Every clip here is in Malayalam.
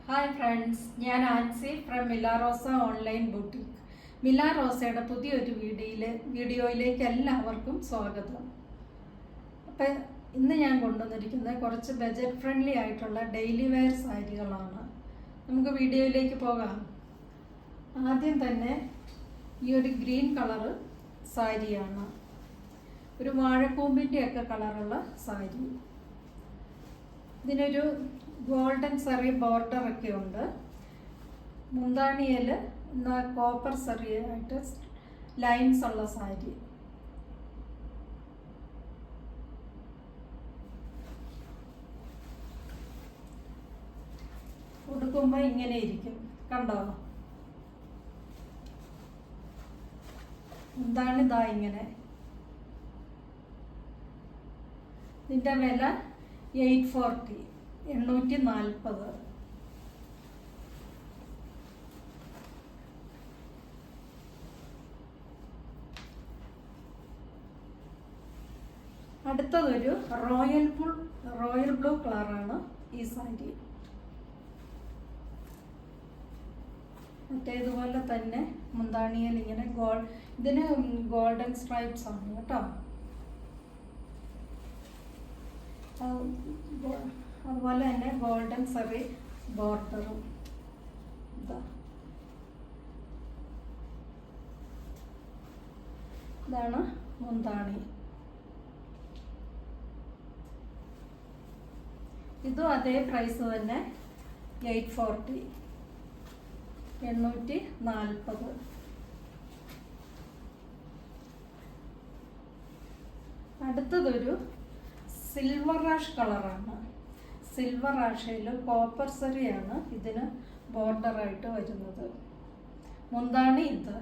ഹായ് ഫ്രണ്ട്സ്, ഞാൻ ആൻസി ഫ്രം മിലാറോസ ഓൺലൈൻ ബുട്ടീക്ക്. മിലാറോസയുടെ പുതിയൊരു വീഡിയോയിലേക്ക് എല്ലാവർക്കും സ്വാഗതം. അപ്പം ഇന്ന് ഞാൻ കൊണ്ടുവന്നിരിക്കുന്നത് കുറച്ച് ബജറ്റ് ഫ്രണ്ട്ലി ആയിട്ടുള്ള ഡെയിലി വെയർ സാരികളാണ്. നമുക്ക് വീഡിയോയിലേക്ക് പോകാം. ആദ്യം തന്നെ ഈ ഒരു ഗ്രീൻ കളറ് സാരിയാണ്, ഒരു വാഴക്കൂമ്പിൻ്റെയൊക്കെ കളറുള്ള സാരി. ഇതിനൊരു ഗോൾഡൻ സെറി ബോർഡറൊക്കെ ഉണ്ട്. മുന്താണിയിൽ കോപ്പർ സെറി ആയിട്ട് ലൈൻസ് ഉള്ള സാരി. ഉടുക്കുമ്പോൾ ഇങ്ങനെ ഇരിക്കും, കണ്ടോ? മുന്താണിതാ ഇങ്ങനെ. ഇതിൻ്റെ വില 840, 840. അടുത്തതൊരു റോയൽ ബ്ലൂ കളറാണ് ഈ സാരി. മറ്റേതുപോലെ തന്നെ മുന്താണിയിൽ ഇങ്ങനെ ഇതിന് ഗോൾഡൻ സ്ട്രൈപ്സ് ആണ് കേട്ടോ. അതുപോലെ തന്നെ ഗോൾഡൻ സെറി ബോർഡറും. ഇതാണ് മുന്താണി. ഇതും അതേ പ്രൈസ് തന്നെ, 840, 840. അടുത്തതൊരു സിൽവർ ആഷ് കളറാണ്. സിൽവർ ആഷയിൽ കോപ്പർ സെറിയാണ് ഇതിന് ബോർഡറായിട്ട് വരുന്നത്. മുന്താണി ഇത്.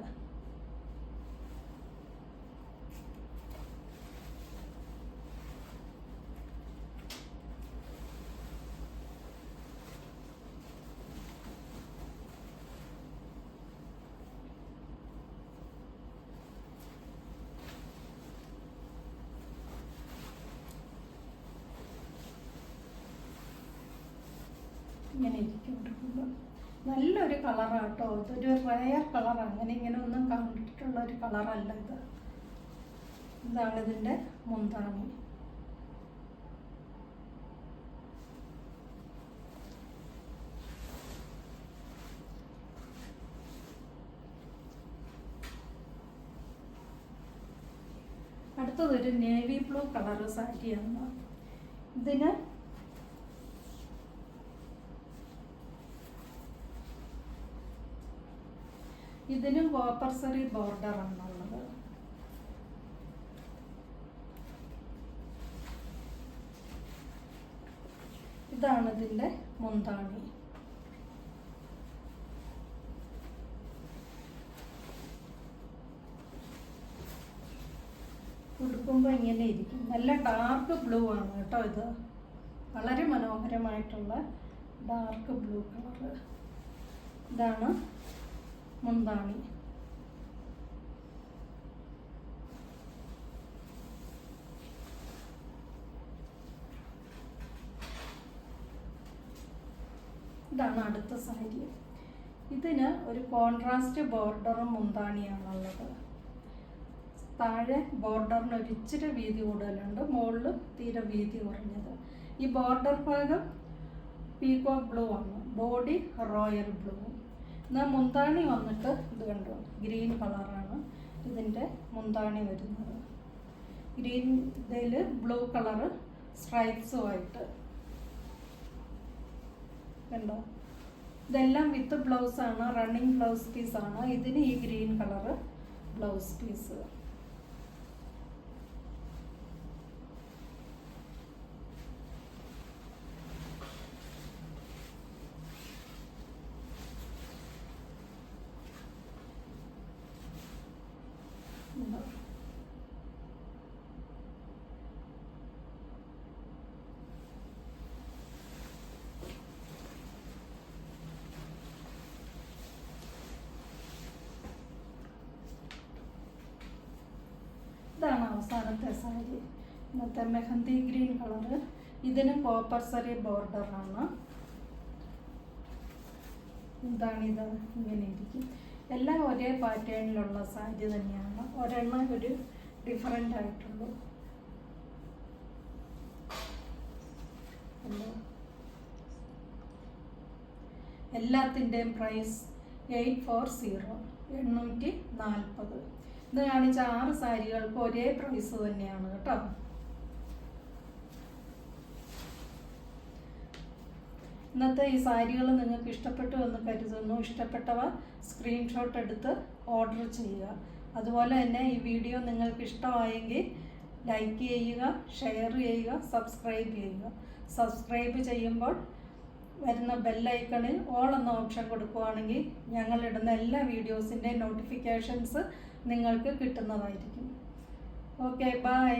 ഇങ്ങനെ ഇരിക്കും. നല്ലൊരു കളറാട്ടോ. ഇതൊരു റയർ കളറാണ്. ഇങ്ങനെ ഒന്നും കണ്ടിട്ടുള്ള ഒരു കളറല്ല ഇത്. ഇതാണ് ഇതിൻ്റെ മുന്താണി. അടുത്തതൊരു നേവി ബ്ലൂ കളറ് സാരിയാണ്. ഇതിനും കോപ്പർ സെറി ബോർഡറാണുള്ളത്. ഇതാണ് ഇതിൻ്റെ മുന്താണി. ഉടുക്കുമ്പോൾ ഇങ്ങനെ ഇരിക്കും. നല്ല ഡാർക്ക് ബ്ലൂ ആണ് കേട്ടോ. ഇത് വളരെ മനോഹരമായിട്ടുള്ള ഡാർക്ക് ബ്ലൂ കളറ്. ഇതാണ് മുന്താണി. ഇതാണ് അടുത്ത സാരി. ഇതിന് ഒരു കോൺട്രാസ്റ്റ് ബോർഡറും മുന്താണിയാണുള്ളത്. താഴെ ബോർഡറിന് ഒരു ഇച്ചിരി വീതി കൂടുതലുണ്ട്, മുകളിൽ തീരെ വീതി കുറഞ്ഞത്. ഈ ബോർഡർ ഭാഗം പീകോക്ക് ബ്ലൂ ആണ്, ബോഡി റോയൽ ബ്ലൂ. എന്നാൽ മുന്താണി വന്നിട്ട് ഇത് കണ്ടോ, ഗ്രീൻ കളറാണ് ഇതിൻ്റെ മുന്താണി വരുന്നത്. ഗ്രീൻ ഇതിൽ ബ്ലൂ കളറ് സ്ട്രൈപ്സുമായിട്ട് കണ്ടോ. ഇതെല്ലാം വിത്ത് ബ്ലൗസാണ്, റണ്ണിങ് ബ്ലൗസ് പീസാണ്. ഇതിന് ഈ ഗ്രീൻ കളറ് ബ്ലൗസ് പീസ്. ഇതാണ് അവസാനത്തെ സാരി. ഇന്നത്തെ മെഹന്തി ഗ്രീൻ കളറ്. ഇതിന് കോപ്പർ സെറി ബോർഡറാണ്. ഇതാണിത്, ഇങ്ങനെ ഇരിക്കും. എല്ലാം ഒരേ പാറ്റേണിലുള്ള സാരി തന്നെയാണ്, ഒരെണ്ണം ഒരു ഡിഫറെൻ്റ് ആയിട്ടുള്ളൂ. എല്ലാത്തിൻ്റെയും പ്രൈസ് 840, 840. ഇത് കാണിച്ച 6 സാരികൾക്ക് ഒരേ പ്രൈസ് തന്നെയാണ് കേട്ടോ. ഇന്നത്തെ ഈ സാരികൾ നിങ്ങൾക്ക് ഇഷ്ടപ്പെട്ടു എന്ന് കരുതുന്നു. ഇഷ്ടപ്പെട്ടവ സ്ക്രീൻഷോട്ട് എടുത്ത് ഓർഡർ ചെയ്യുക. അതുപോലെ തന്നെ ഈ വീഡിയോ നിങ്ങൾക്ക് ഇഷ്ടമായെങ്കിൽ ലൈക്ക് ചെയ്യുക, ഷെയർ ചെയ്യുക, സബ്സ്ക്രൈബ് ചെയ്യുക. സബ്സ്ക്രൈബ് ചെയ്യുമ്പോൾ വരുന്ന ബെല്ലൈക്കണിൽ ഓൾ എന്ന ഓപ്ഷൻ കൊടുക്കുകയാണെങ്കിൽ ഞങ്ങളിടുന്ന എല്ലാ വീഡിയോസിൻ്റെയും നോട്ടിഫിക്കേഷൻസ് നിങ്ങൾക്ക് കിട്ടുന്നതായിരിക്കും. Okay, by.